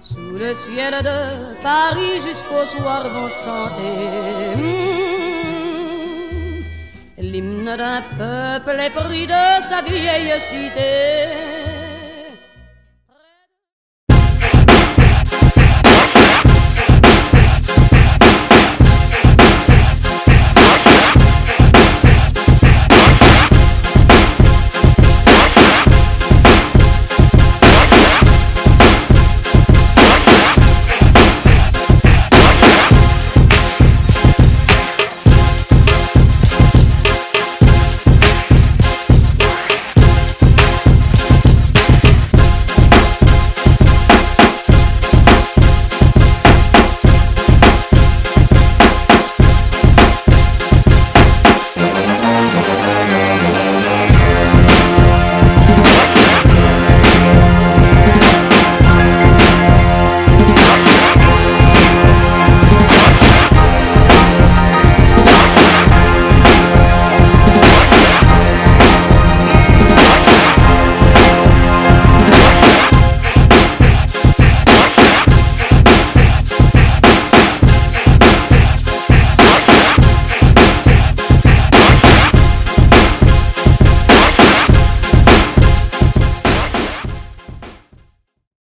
Sous le ciel de Paris jusqu'au soir vont chanter l'hymne d'un peuple épris de sa vieille cité.